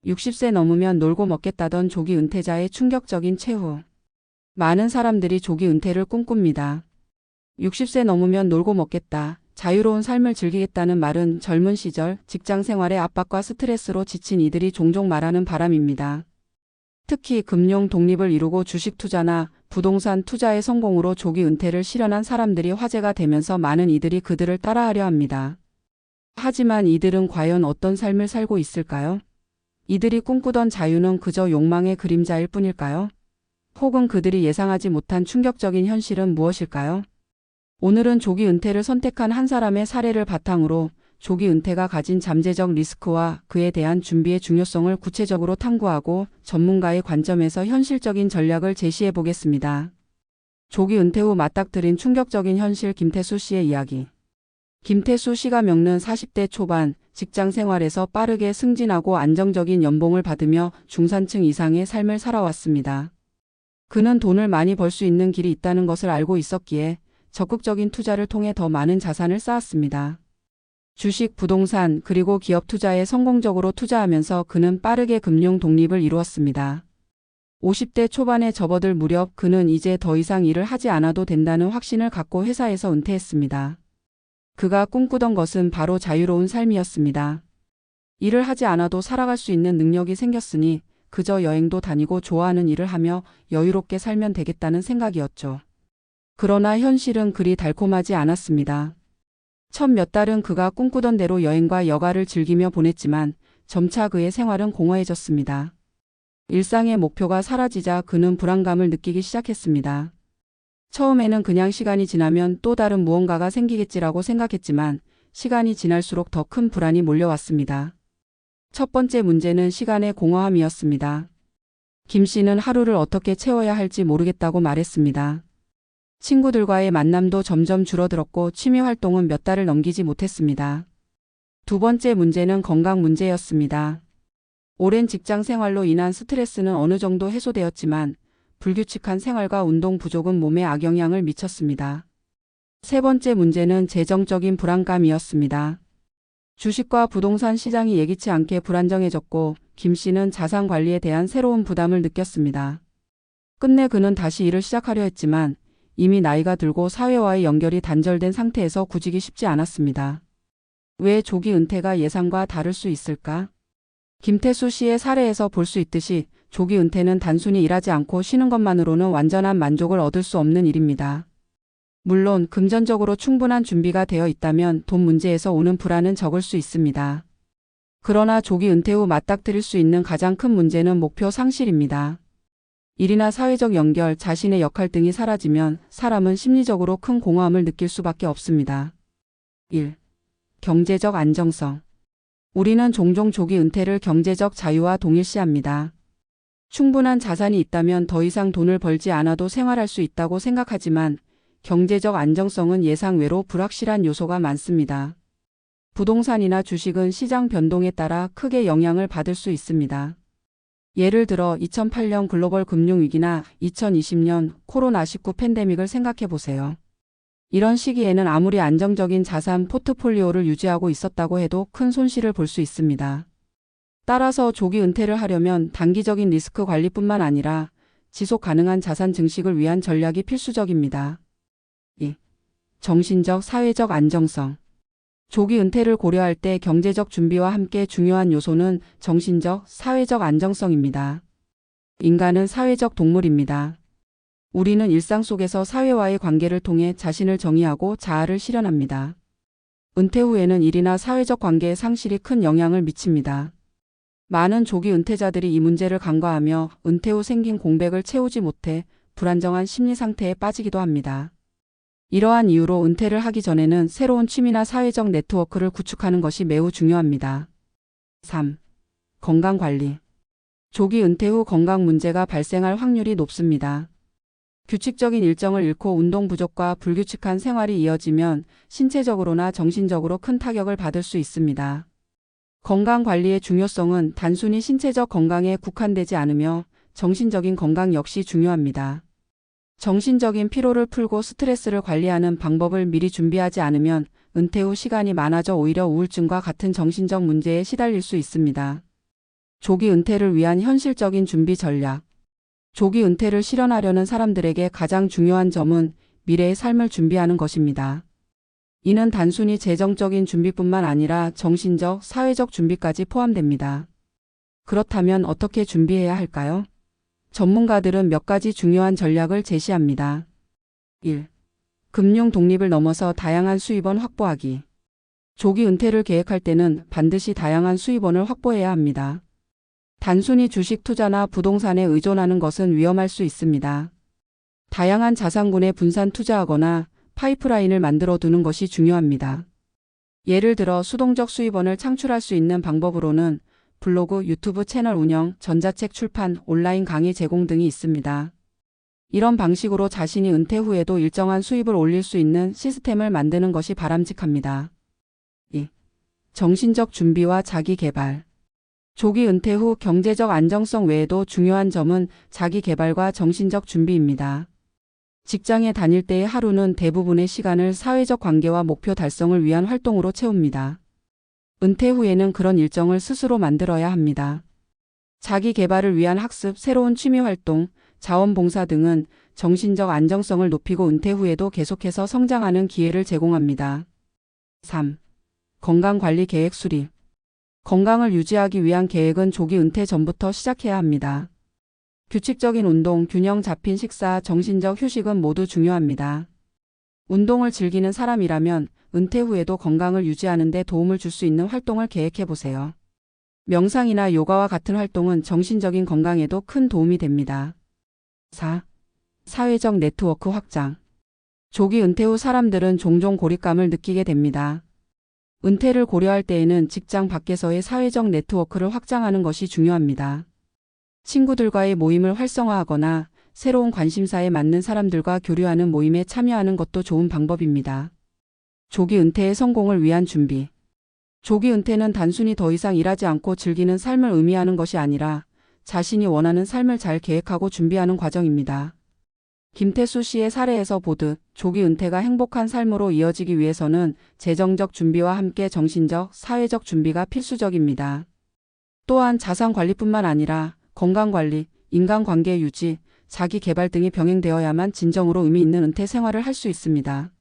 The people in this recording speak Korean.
60세 넘으면 놀고 먹겠다던 조기 은퇴자의 충격적인 최후. 많은 사람들이 조기 은퇴를 꿈꿉니다. 60세 넘으면 놀고 먹겠다, 자유로운 삶을 즐기겠다는 말은 젊은 시절 직장 생활의 압박과 스트레스로 지친 이들이 종종 말하는 바람입니다. 특히 금융 독립을 이루고 주식 투자나 부동산 투자의 성공으로 조기 은퇴를 실현한 사람들이 화제가 되면서 많은 이들이 그들을 따라하려 합니다. 하지만 이들은 과연 어떤 삶을 살고 있을까요? 이들이 꿈꾸던 자유는 그저 욕망의 그림자일 뿐일까요? 혹은 그들이 예상하지 못한 충격적인 현실은 무엇일까요? 오늘은 조기 은퇴를 선택한 한 사람의 사례를 바탕으로 조기 은퇴가 가진 잠재적 리스크와 그에 대한 준비의 중요성을 구체적으로 탐구하고 전문가의 관점에서 현실적인 전략을 제시해 보겠습니다. 조기 은퇴 후 맞닥뜨린 충격적인 현실. 김태수 씨의 이야기. 김태수 씨가 겪는 40대 초반 직장 생활에서 빠르게 승진하고 안정적인 연봉을 받으며 중산층 이상의 삶을 살아왔습니다. 그는 돈을 많이 벌 수 있는 길이 있다는 것을 알고 있었기에 적극적인 투자를 통해 더 많은 자산을 쌓았습니다. 주식, 부동산, 그리고 기업 투자에 성공적으로 투자하면서 그는 빠르게 금융 독립을 이루었습니다. 50대 초반에 접어들 무렵 그는 이제 더 이상 일을 하지 않아도 된다는 확신을 갖고 회사에서 은퇴했습니다. 그가 꿈꾸던 것은 바로 자유로운 삶이었습니다. 일을 하지 않아도 살아갈 수 있는 능력이 생겼으니 그저 여행도 다니고 좋아하는 일을 하며 여유롭게 살면 되겠다는 생각이었죠. 그러나 현실은 그리 달콤하지 않았습니다. 첫 몇 달은 그가 꿈꾸던 대로 여행과 여가를 즐기며 보냈지만 점차 그의 생활은 공허해졌습니다. 일상의 목표가 사라지자 그는 불안감을 느끼기 시작했습니다. 처음에는 그냥 시간이 지나면 또 다른 무언가가 생기겠지라고 생각했지만 시간이 지날수록 더 큰 불안이 몰려왔습니다. 첫 번째 문제는 시간의 공허함이었습니다. 김 씨는 하루를 어떻게 채워야 할지 모르겠다고 말했습니다. 친구들과의 만남도 점점 줄어들었고 취미 활동은 몇 달을 넘기지 못했습니다. 두 번째 문제는 건강 문제였습니다. 오랜 직장 생활로 인한 스트레스는 어느 정도 해소되었지만 불규칙한 생활과 운동 부족은 몸에 악영향을 미쳤습니다. 세 번째 문제는 재정적인 불안감이었습니다. 주식과 부동산 시장이 예기치 않게 불안정해졌고 김 씨는 자산 관리에 대한 새로운 부담을 느꼈습니다. 끝내 그는 다시 일을 시작하려 했지만 이미 나이가 들고 사회와의 연결이 단절된 상태에서 굳이기 쉽지 않았습니다. 왜 조기 은퇴가 예상과 다를 수 있을까? 김태수 씨의 사례에서 볼 수 있듯이 조기 은퇴는 단순히 일하지 않고 쉬는 것만으로는 완전한 만족을 얻을 수 없는 일입니다. 물론 금전적으로 충분한 준비가 되어 있다면 돈 문제에서 오는 불안은 적을 수 있습니다. 그러나 조기 은퇴 후 맞닥뜨릴 수 있는 가장 큰 문제는 목표 상실입니다. 일이나 사회적 연결, 자신의 역할 등이 사라지면 사람은 심리적으로 큰 공허함을 느낄 수밖에 없습니다. 1. 경제적 안정성. 우리는 종종 조기 은퇴를 경제적 자유와 동일시합니다. 충분한 자산이 있다면 더 이상 돈을 벌지 않아도 생활할 수 있다고 생각하지만 경제적 안정성은 예상외로 불확실한 요소가 많습니다. 부동산이나 주식은 시장 변동에 따라 크게 영향을 받을 수 있습니다. 예를 들어 2008년 글로벌 금융위기나 2020년 코로나19 팬데믹을 생각해 보세요. 이런 시기에는 아무리 안정적인 자산 포트폴리오를 유지하고 있었다고 해도 큰 손실을 볼 수 있습니다. 따라서 조기 은퇴를 하려면 단기적인 리스크 관리뿐만 아니라 지속 가능한 자산 증식을 위한 전략이 필수적입니다. 2. 정신적, 사회적 안정성. 조기 은퇴를 고려할 때 경제적 준비와 함께 중요한 요소는 정신적, 사회적 안정성입니다. 인간은 사회적 동물입니다. 우리는 일상 속에서 사회와의 관계를 통해 자신을 정의하고 자아를 실현합니다. 은퇴 후에는 일이나 사회적 관계의 상실이 큰 영향을 미칩니다. 많은 조기 은퇴자들이 이 문제를 간과하며 은퇴 후 생긴 공백을 채우지 못해 불안정한 심리 상태에 빠지기도 합니다. 이러한 이유로 은퇴를 하기 전에는 새로운 취미나 사회적 네트워크를 구축하는 것이 매우 중요합니다. 3. 건강관리. 조기 은퇴 후 건강 문제가 발생할 확률이 높습니다. 규칙적인 일정을 잃고 운동 부족과 불규칙한 생활이 이어지면 신체적으로나 정신적으로 큰 타격을 받을 수 있습니다. 건강관리의 중요성은 단순히 신체적 건강에 국한되지 않으며 정신적인 건강 역시 중요합니다. 정신적인 피로를 풀고 스트레스를 관리하는 방법을 미리 준비하지 않으면 은퇴 후 시간이 많아져 오히려 우울증과 같은 정신적 문제에 시달릴 수 있습니다. 조기 은퇴를 위한 현실적인 준비 전략. 조기 은퇴를 실현하려는 사람들에게 가장 중요한 점은 미래의 삶을 준비하는 것입니다. 이는 단순히 재정적인 준비뿐만 아니라 정신적, 사회적 준비까지 포함됩니다. 그렇다면 어떻게 준비해야 할까요? 전문가들은 몇 가지 중요한 전략을 제시합니다. 1. 금융 독립을 넘어서 다양한 수입원 확보하기. 조기 은퇴를 계획할 때는 반드시 다양한 수입원을 확보해야 합니다. 단순히 주식 투자나 부동산에 의존하는 것은 위험할 수 있습니다. 다양한 자산군에 분산 투자하거나 파이프라인을 만들어 두는 것이 중요합니다. 예를 들어 수동적 수입원을 창출할 수 있는 방법으로는 블로그, 유튜브 채널 운영, 전자책 출판, 온라인 강의 제공 등이 있습니다. 이런 방식으로 자신이 은퇴 후에도 일정한 수입을 올릴 수 있는 시스템을 만드는 것이 바람직합니다. 2. 정신적 준비와 자기 개발. 조기 은퇴 후 경제적 안정성 외에도 중요한 점은 자기 개발과 정신적 준비입니다. 직장에 다닐 때의 하루는 대부분의 시간을 사회적 관계와 목표 달성을 위한 활동으로 채웁니다. 은퇴 후에는 그런 일정을 스스로 만들어야 합니다. 자기 개발을 위한 학습, 새로운 취미 활동, 자원봉사 등은 정신적 안정성을 높이고 은퇴 후에도 계속해서 성장하는 기회를 제공합니다. 3. 건강관리 계획 수립. 건강을 유지하기 위한 계획은 조기 은퇴 전부터 시작해야 합니다. 규칙적인 운동, 균형 잡힌 식사, 정신적 휴식은 모두 중요합니다. 운동을 즐기는 사람이라면 은퇴 후에도 건강을 유지하는 데 도움을 줄 수 있는 활동을 계획해 보세요. 명상이나 요가와 같은 활동은 정신적인 건강에도 큰 도움이 됩니다. 4. 사회적 네트워크 확장. 조기 은퇴 후 사람들은 종종 고립감을 느끼게 됩니다. 은퇴를 고려할 때에는 직장 밖에서의 사회적 네트워크를 확장하는 것이 중요합니다. 친구들과의 모임을 활성화하거나 새로운 관심사에 맞는 사람들과 교류하는 모임에 참여하는 것도 좋은 방법입니다. 조기 은퇴의 성공을 위한 준비. 조기 은퇴는 단순히 더 이상 일하지 않고 즐기는 삶을 의미하는 것이 아니라 자신이 원하는 삶을 잘 계획하고 준비하는 과정입니다. 김태수 씨의 사례에서 보듯 조기 은퇴가 행복한 삶으로 이어지기 위해서는 재정적 준비와 함께 정신적, 사회적 준비가 필수적입니다. 또한 자산 관리뿐만 아니라 건강관리, 인간관계 유지, 자기 개발 등이 병행되어야만 진정으로 의미 있는 은퇴 생활을 할 수 있습니다.